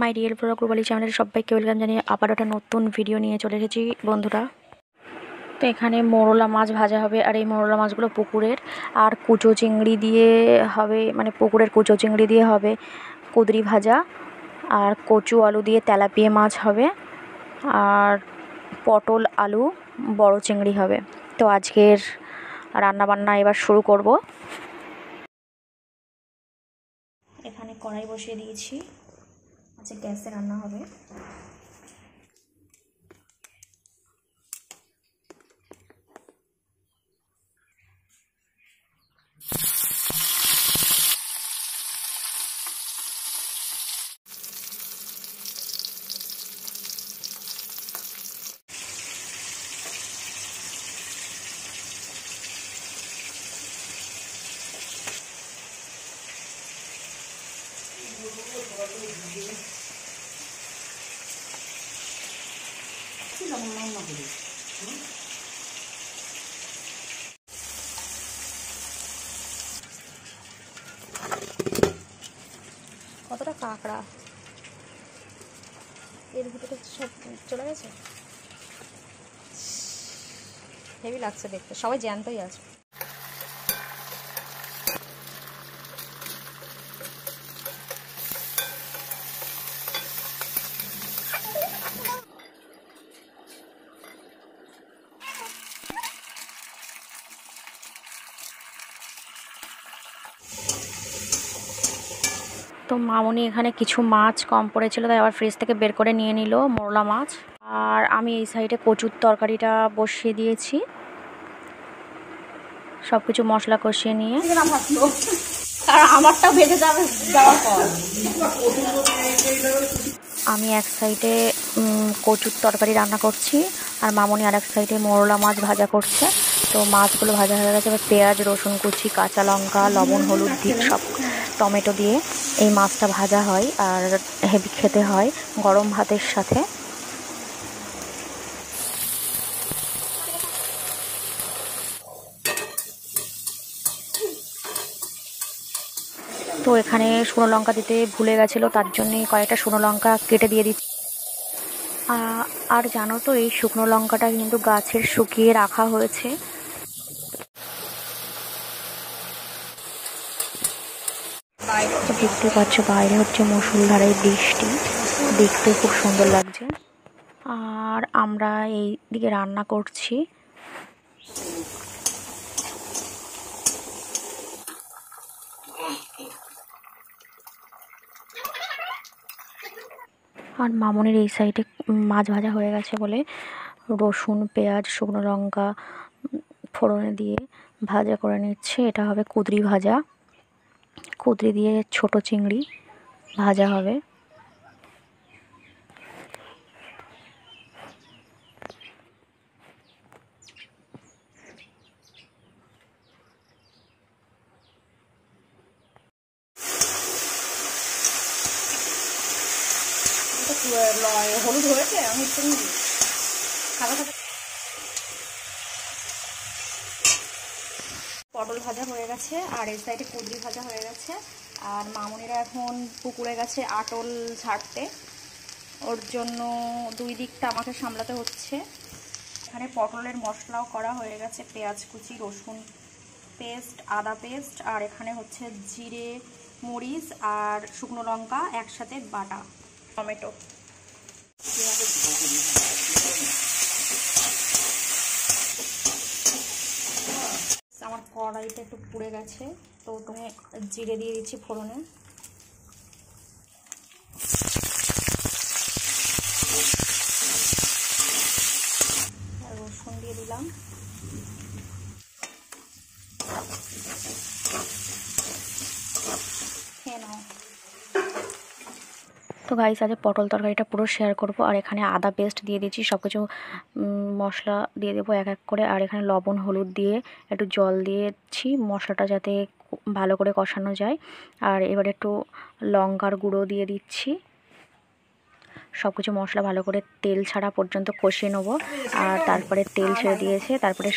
My real blog globally চ্যানেলের সবাইকে welcome জানিয়ে আবার একটা নতুন ভিডিও নিয়ে চলে এসেছি বন্ধুরা। তো এখানে মোরলা মাছ ভাজা হবে, আর এই মোরলা মাছগুলো পুকুরের, আর কুচো চিংড়ি দিয়ে হবে, মানে পুকুরের কুচো চিংড়ি দিয়ে হবে কুদরি ভাজা, আর কচু আলু দিয়ে তেলাপিয়া মাছ হবে, আর পটল আলু বড় চিংড়ি হবে। তো আজকের রান্নাবান্না এবার শুরু করব। এখানে কড়াই বসিয়ে দিয়েছি, আচ্ছা গ্যাসে রান্না হবে। কতটা কাঁকড়া এর ভিতরে সব চলে গেছে, হেভি লাগছে দেখতে, সবাই জ্যান্তই আছে। তো মামনি এখানে কিছু মাছ কম পড়েছিল, তাই আবার ফ্রিজ থেকে বের করে নিয়ে নিল মোরলা মাছ। আর আমি এই সাইডে কচুর তরকারিটা বসিয়ে দিয়েছি, সব কিছু মশলা কষিয়ে নিয়ে। আমারটা ভেজে যাওয়ার পর আমি এক সাইডে কচুর তরকারি রান্না করছি, আর মামনি আর এক সাইডে মোরলা মাছ ভাজা করছে। তো মাছগুলো ভাজা হয়ে গেছে, এবার পেঁয়াজ, রসুন কুচি, কাঁচা লঙ্কা, লবণ, হলুদ দিয়ে সব টমেটো দিয়ে এই মাছটা ভাজা হয়, আর হেভি খেতে হয় গরম ভাতের সাথে। তো এখানে শুকনো লঙ্কা দিতে ভুলে গেছিলো, তার জন্যে কয়েকটা শুকনো লঙ্কা কেটে দিয়ে দিচ্ছি। আর জানো তো, এই শুকনো লঙ্কাটা কিন্তু গাছের শুকিয়ে রাখা হয়েছে। দেখতে পাচ্ছ বাইরে হচ্ছে মুষলধারে বৃষ্টি, দেখতে খুব সুন্দর লাগছে। আর আমরা এই দিকে রান্না করছি। আর মামনির এই সাইডে মাছ ভাজা হয়ে গেছে বলে রসুন, পেঁয়াজ, শুকনো লঙ্কা ফোড়নে দিয়ে ভাজা করে নিচ্ছে। এটা হবে কুদরি ভাজা, কুদরি দিয়ে ছোট চিংড়ি ভাজা হবে। হলুদ হয়েছে, আমি একটু পটল ভাজা হয়ে গেছে, আর এই সাইডে কুদরি ভাজা হয়ে গেছে। আর মামনিরা এখন পুকুরে গেছে আটল ছাড়তে, ওর জন্য দুই দিকটা আমাকে সামলাতে হচ্ছে। এখানে পটলের মশলাও করা হয়ে গেছে, পেঁয়াজ কুচি, রসুন পেস্ট, আদা পেস্ট, আর এখানে হচ্ছে জিরে, মরিচ আর শুকনো লঙ্কা একসাথে বাটা, টমেটো। আমার কড়াইটা একটু পুড়ে গেছে, তো তুমি জিরে দিয়ে দিচ্ছি ফোড়নে। রসুন দিয়ে দিলাম। খেয়ে নাও। তো গাইস, আজ পটল তরকারিটা পুরো শেয়ার করব। আর এখানে আদা পেস্ট দিয়ে দিচ্ছি, সব কিছু মশলা দিয়ে দেবো এক এক করে। আর এখানে লবণ, হলুদ দিয়ে একটু জল দিয়েছি মশলাটা যাতে ভালো করে কষানো যায়। আর এবার একটু লঙ্কার গুঁড়ো দিয়ে দিচ্ছি। সব কিছু মশলা ভালো করে তেল ছাড়া পর্যন্ত কষিয়ে নেবো। আর তারপরে তেল ছেড়ে দিয়েছে, তারপরে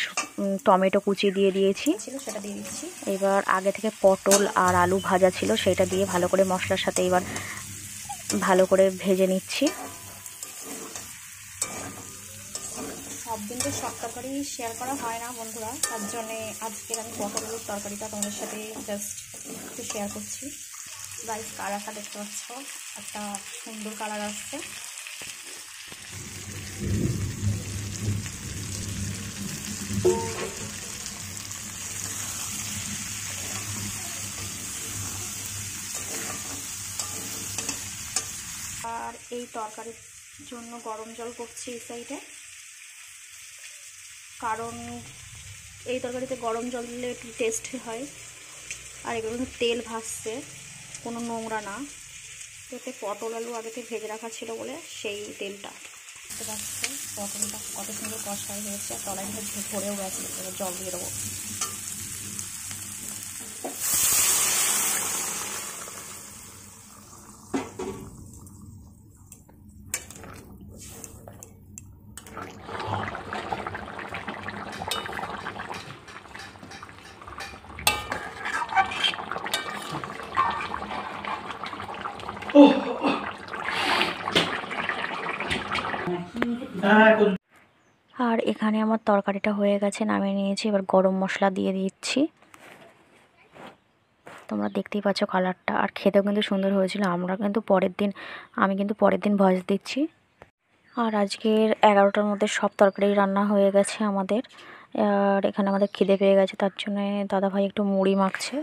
টমেটো কুচি দিয়ে দিয়েছি, সেটা দিয়ে দিচ্ছি। এবার আগে থেকে পটল আর আলু ভাজা ছিল সেটা দিয়ে ভালো করে মশলার সাথে এবার ভালো করে ভেজে নিচ্ছি। সব দিন তো সব তরকারি শেয়ার করা হয় না বন্ধুরা, তার জন্যে আজকের আমি পটল আলুর তরকারিটা তোমাদের সাথে জাস্ট একটু শেয়ার করছি। গাইস, কালারটা দেখতে পাচ্ছ, একটা সুন্দর কালার আসছে। আর এই তরকারির জন্য গরম জল করছি এই সাইডে, কারণ এই তরকারিতে গরম জল দিলে একটু টেস্টি হয়। আর এগুলো তেল ভাসছে, কোনো নোংরা না, এতে পটল আলু আগেতে ভেজে রাখা ছিল বলে সেই তেলটা দেখতে পাচ্ছে। পটলটা কত সুন্দর কষাই হয়েছে, আর তলাইটা ভরেও গেছে। এবার জল দিয়ে দেবো। আর এখানে আমার তরকারিটা হয়ে গেছে, নামিয়ে নিয়েছি। এবার গরম মশলা দিয়ে দিচ্ছি। তোমরা দেখতেই পাচ্ছ কালারটা, আর খেতেও কিন্তু সুন্দর হয়েছিল। আমি কিন্তু পরের দিন ভয়েস দিচ্ছি। আর আজকের 11টার মধ্যে সব তরকারি রান্না হয়ে গেছে আমাদের। আর এখানে আমাদের খিদে পেয়ে গেছে, তার জন্যে দাদাভাই একটু মুড়ি মাখছে।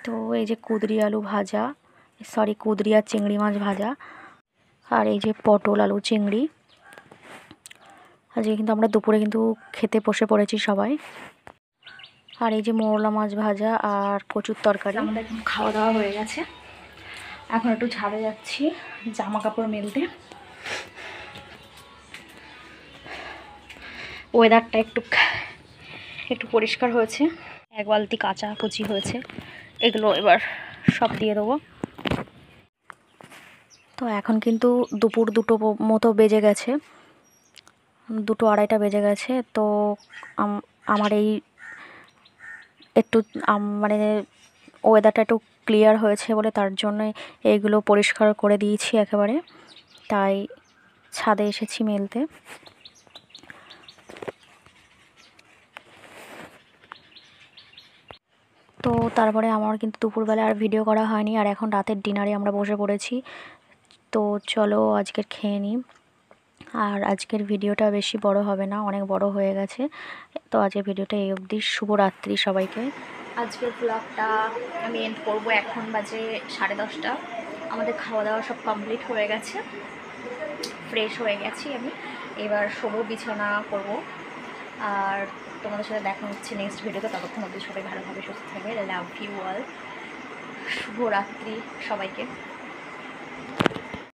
তো এই যে কুঁদরি আলু ভাজা, কুঁদরি আর চিংড়ি মাছ ভাজা, আর এই যে পটল আলু চিংড়ি। আজকে কিন্তু আমরা দুপুরে কিন্তু খেতে বসে পড়েছি সবাই। আর এই যে মোরলা মাছ ভাজা আর কচুর তরকারি। আমাদের এখন খাওয়া দাওয়া হয়ে গেছে। এখন একটু ছাদে যাচ্ছি জামা কাপড় মেলতে। ওয়েদারটা একটু পরিষ্কার হয়েছে, এক বালতি কাঁচা কুচি হয়েছে, এগুলো এবার সব দিয়ে দেবো। তো এখন কিন্তু দুপুর 2টো মতো বেজে গেছে, 2টো 2:30 বেজে গেছে। তো আমার এই একটু মানে ওয়েদারটা একটু ক্লিয়ার হয়েছে বলে তার জন্য এইগুলো পরিষ্কার করে দিয়েছি একেবারে, তাই ছাদে এসেছি মেলতে। তো তারপরে আমার কিন্তু দুপুরবেলা আর ভিডিও করা হয়নি, আর এখন রাতের ডিনারে আমরা বসে পড়েছি। তো চলো আজকের খেয়ে নিই। আর আজকের ভিডিওটা বেশি বড় হবে না, অনেক বড় হয়ে গেছে। তো আজকের ভিডিওটা এই অবধি। শুভরাত্রি সবাইকে। আজকের ব্লগটা আমি এন্ড করবো। এখন বাজে 10:30। আমাদের খাওয়া দাওয়া সব কমপ্লিট হয়ে গেছে, ফ্রেশ হয়ে গেছি আমি। এবার শোবো, বিছানা করব। আর তোমাদের সাথে দেখা হচ্ছে নেক্সট ভিডিওতে। ততক্ষণ অবধি সবাই ভালোভাবে সুস্থ থাকবে। Love you all. শুভরাত্রি সবাইকে।